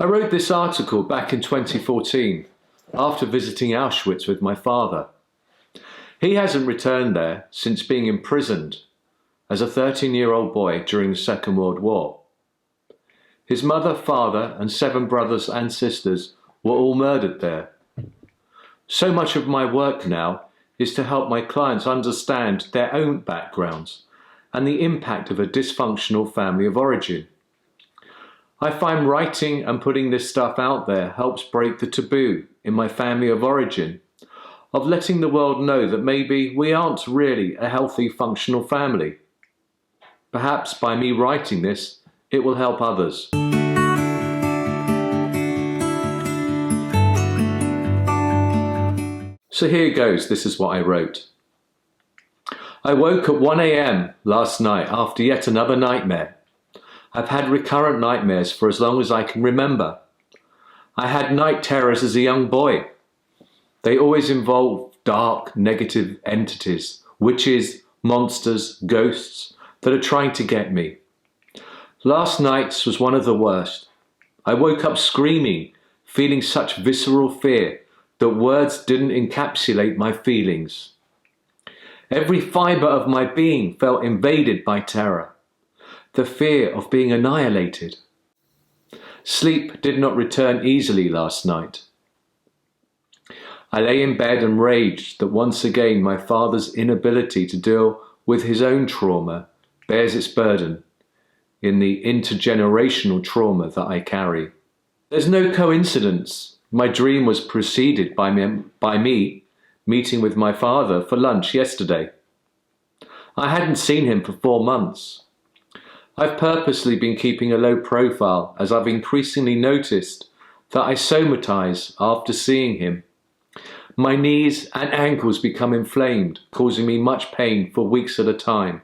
I wrote this article back in 2014 after visiting Auschwitz with my father. He hasn't returned there since being imprisoned as a 13-year-old boy during the Second World War. His mother, father, and 7 brothers and sisters were all murdered there. So much of my work now is to help my clients understand their own backgrounds and the impact of a dysfunctional family of origin. I find writing and putting this stuff out there helps break the taboo in my family of origin of letting the world know that maybe we aren't really a healthy, functional family. Perhaps by me writing this, it will help others. So here goes, this is what I wrote. I woke at 1 a.m. last night after yet another nightmare. I've had recurrent nightmares for as long as I can remember. I had night terrors as a young boy. They always involve dark, negative entities, witches, monsters, ghosts that are trying to get me. Last night's was one of the worst. I woke up screaming, feeling such visceral fear that words didn't encapsulate my feelings. Every fibre of my being felt invaded by terror. The fear of being annihilated. Sleep did not return easily last night. I lay in bed and raged that once again my father's inability to deal with his own trauma bears its burden in the intergenerational trauma that I carry. There's no coincidence. My dream was preceded by me meeting with my father for lunch yesterday. I hadn't seen him for 4 months. I've purposely been keeping a low profile as I've increasingly noticed that I somatize after seeing him. My knees and ankles become inflamed, causing me much pain for weeks at a time.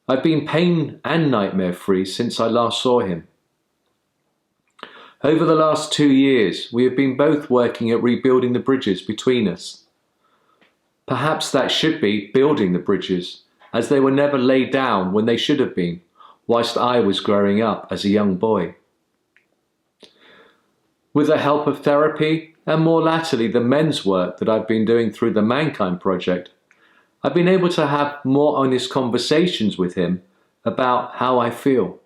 I've been pain and nightmare free since I last saw him. Over the last 2 years, we have been both working at rebuilding the bridges between us. Perhaps that should be building the bridges, as they were never laid down when they should have been, whilst I was growing up as a young boy. With the help of therapy, and more latterly the men's work that I've been doing through the Mankind Project, I've been able to have more honest conversations with him about how I feel.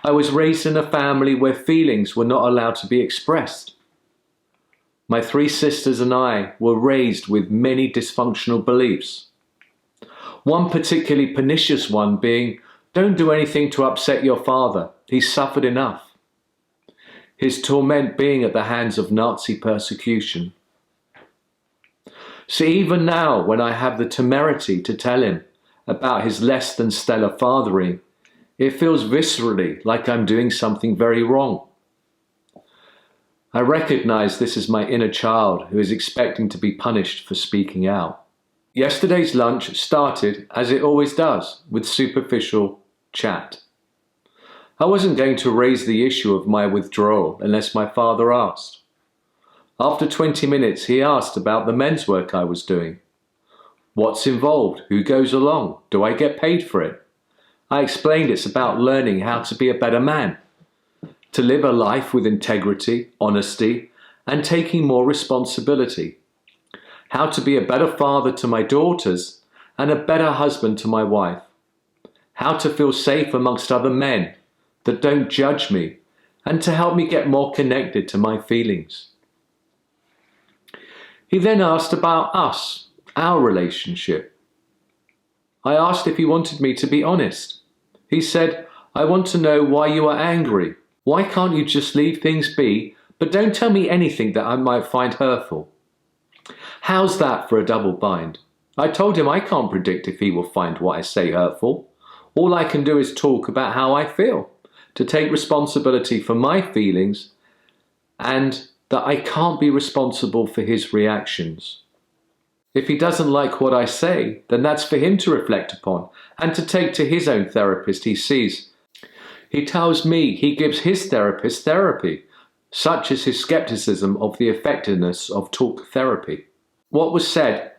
I was raised in a family where feelings were not allowed to be expressed. My 3 sisters and I were raised with many dysfunctional beliefs. One particularly pernicious one being, don't do anything to upset your father, he's suffered enough. His torment being at the hands of Nazi persecution. So even now, when I have the temerity to tell him about his less than stellar fathering, it feels viscerally like I'm doing something very wrong. I recognize this is my inner child who is expecting to be punished for speaking out. Yesterday's lunch started, as it always does, with superficial chat. I wasn't going to raise the issue of my withdrawal unless my father asked. After 20 minutes, he asked about the men's work I was doing. What's involved? Who goes along? Do I get paid for it? I explained it's about learning how to be a better man, to live a life with integrity, honesty, and taking more responsibility. How to be a better father to my daughters and a better husband to my wife. How to feel safe amongst other men that don't judge me and to help me get more connected to my feelings. He then asked about us, our relationship. I asked if he wanted me to be honest. He said, I want to know why you are angry. Why can't you just leave things be, but don't tell me anything that I might find hurtful? How's that for a double bind? I told him I can't predict if he will find what I say hurtful. All I can do is talk about how I feel, to take responsibility for my feelings, and that I can't be responsible for his reactions. If he doesn't like what I say, then that's for him to reflect upon and to take to his own therapist he sees. He tells me he gives his therapist therapy. Such is his skepticism of the effectiveness of talk therapy. What was said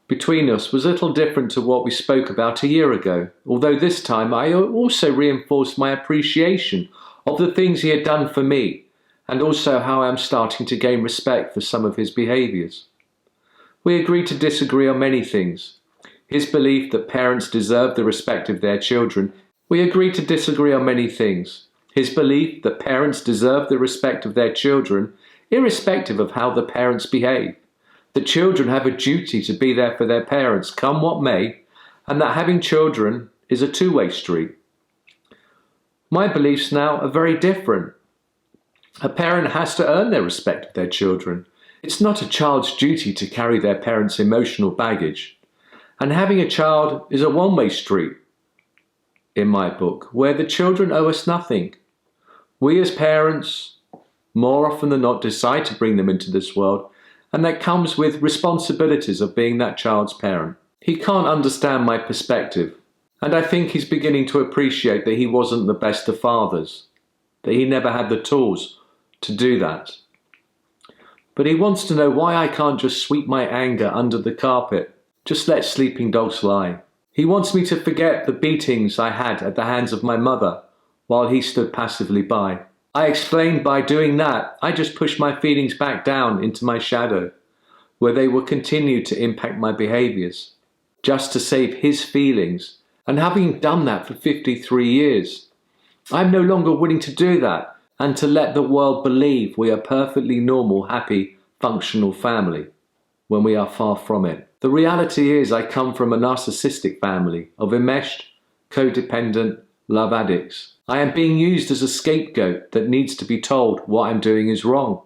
between us was a little different to what we spoke about a year ago, although this time I also reinforced my appreciation of the things he had done for me, and also how I am starting to gain respect for some of his behaviours. We agreed to disagree on many things. His belief that parents deserve the respect of their children. We agreed to disagree on many things. His belief that parents deserve the respect of their children, irrespective of how the parents behave. That children have a duty to be there for their parents, come what may, and that having children is a two-way street. My beliefs now are very different. A parent has to earn their respect of their children. It's not a child's duty to carry their parents' emotional baggage. And having a child is a one-way street, in my book, where the children owe us nothing. We as parents, more often than not, decide to bring them into this world, and that comes with responsibilities of being that child's parent. He can't understand my perspective, and I think he's beginning to appreciate that he wasn't the best of fathers, that he never had the tools to do that. But he wants to know why I can't just sweep my anger under the carpet, just let sleeping dogs lie. He wants me to forget the beatings I had at the hands of my mother while he stood passively by. I explained by doing that, I just pushed my feelings back down into my shadow, where they will continue to impact my behaviours, just to save his feelings. And having done that for 53 years, I'm no longer willing to do that and to let the world believe we are perfectly normal, happy, functional family when we are far from it. The reality is I come from a narcissistic family of enmeshed, codependent love addicts. I am being used as a scapegoat that needs to be told what I'm doing is wrong,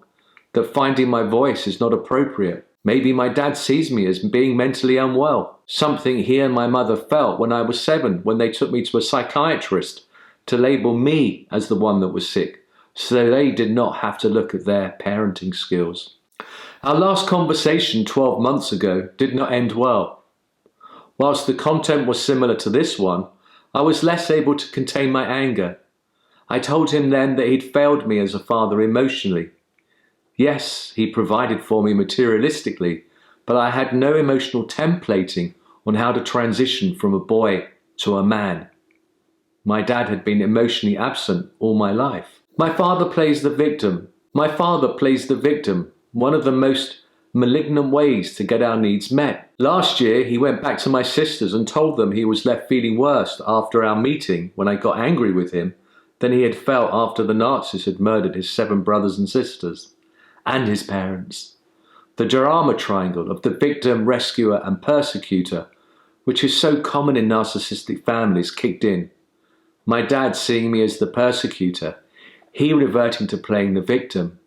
that finding my voice is not appropriate. Maybe my dad sees me as being mentally unwell, something he and my mother felt when I was 7 when they took me to a psychiatrist to label me as the one that was sick, so they did not have to look at their parenting skills. Our last conversation 12 months ago did not end well. Whilst the content was similar to this one, I was less able to contain my anger. I told him then that he'd failed me as a father emotionally. Yes, he provided for me materialistically, but I had no emotional templating on how to transition from a boy to a man. My dad had been emotionally absent all my life. My father plays the victim. One of the most malignant ways to get our needs met. Last year, he went back to my sisters and told them he was left feeling worse after our meeting when I got angry with him than he had felt after the Nazis had murdered his 7 brothers and sisters and his parents. The drama triangle of the victim, rescuer and persecutor, which is so common in narcissistic families, kicked in. My dad seeing me as the persecutor, he reverting to playing the victim,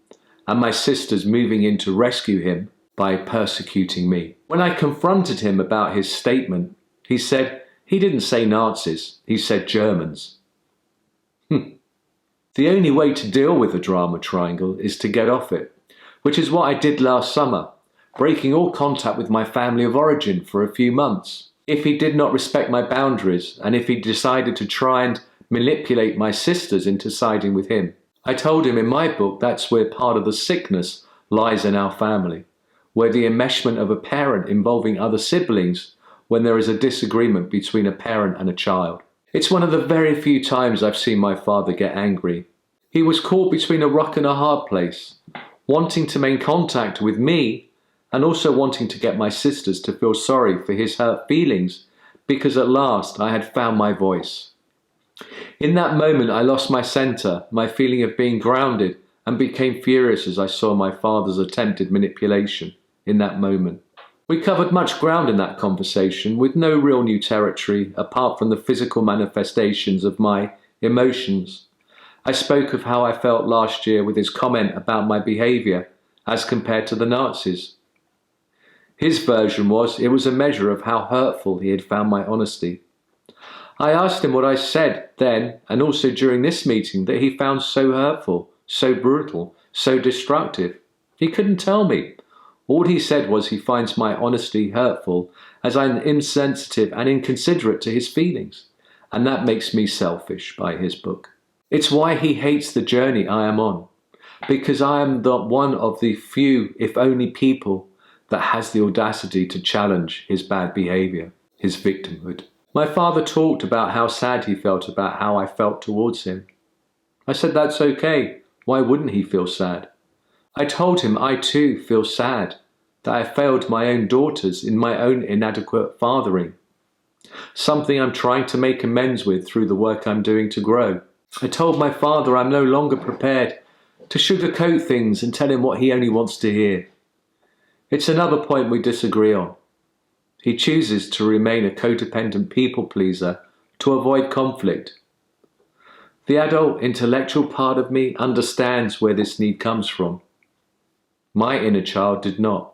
and my sisters moving in to rescue him by persecuting me. When I confronted him about his statement, he said he didn't say Nazis, he said Germans. The only way to deal with the drama triangle is to get off it, which is what I did last summer, breaking all contact with my family of origin for a few months. If he did not respect my boundaries, and if he decided to try and manipulate my sisters into siding with him, I told him in my book that's where part of the sickness lies in our family, where the enmeshment of a parent involving other siblings when there is a disagreement between a parent and a child. It's one of the very few times I've seen my father get angry. He was caught between a rock and a hard place, wanting to make contact with me and also wanting to get my sisters to feel sorry for his hurt feelings because at last I had found my voice. In that moment I lost my centre, my feeling of being grounded, and became furious as I saw my father's attempted manipulation in that moment. We covered much ground in that conversation with no real new territory apart from the physical manifestations of my emotions. I spoke of how I felt last year with his comment about my behaviour as compared to the Nazis. His version was it was a measure of how hurtful he had found my honesty. I asked him what I said then and also during this meeting that he found so hurtful, so brutal, so destructive. He couldn't tell me. All he said was he finds my honesty hurtful as I'm insensitive and inconsiderate to his feelings. And that makes me selfish by his book. It's why he hates the journey I am on. Because I am one of the few, if only people, that has the audacity to challenge his bad behaviour, his victimhood. My father talked about how sad he felt about how I felt towards him. I said that's okay. Why wouldn't he feel sad? I told him I too feel sad that I failed my own daughters in my own inadequate fathering. Something I'm trying to make amends with through the work I'm doing to grow. I told my father I'm no longer prepared to sugarcoat things and tell him what he only wants to hear. It's another point we disagree on. He chooses to remain a codependent people pleaser to avoid conflict. The adult intellectual part of me understands where this need comes from. My inner child did not.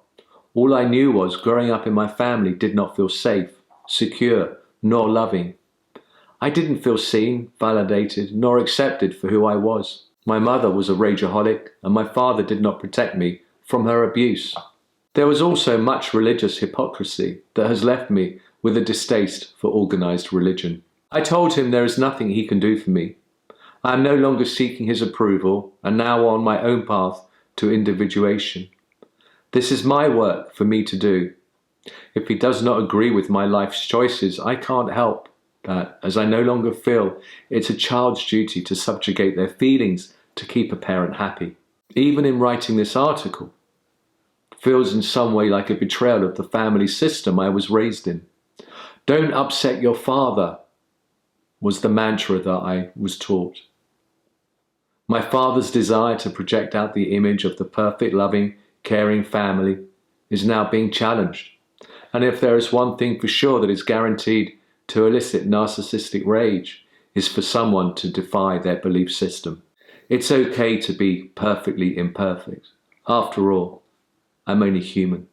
All I knew was growing up in my family did not feel safe, secure, nor loving. I didn't feel seen, validated, nor accepted for who I was. My mother was a rageaholic, and my father did not protect me from her abuse. There was also much religious hypocrisy that has left me with a distaste for organized religion. I told him there is nothing he can do for me. I am no longer seeking his approval and now on my own path to individuation. This is my work for me to do. If he does not agree with my life's choices, I can't help that, as I no longer feel it's a child's duty to subjugate their feelings to keep a parent happy. Even in writing this article, it feels in some way like a betrayal of the family system I was raised in. Don't upset your father was the mantra that I was taught. My father's desire to project out the image of the perfect, loving, caring family is now being challenged. And if there is one thing for sure that is guaranteed to elicit narcissistic rage, is for someone to defy their belief system. It's okay to be perfectly imperfect. After all, I'm only human.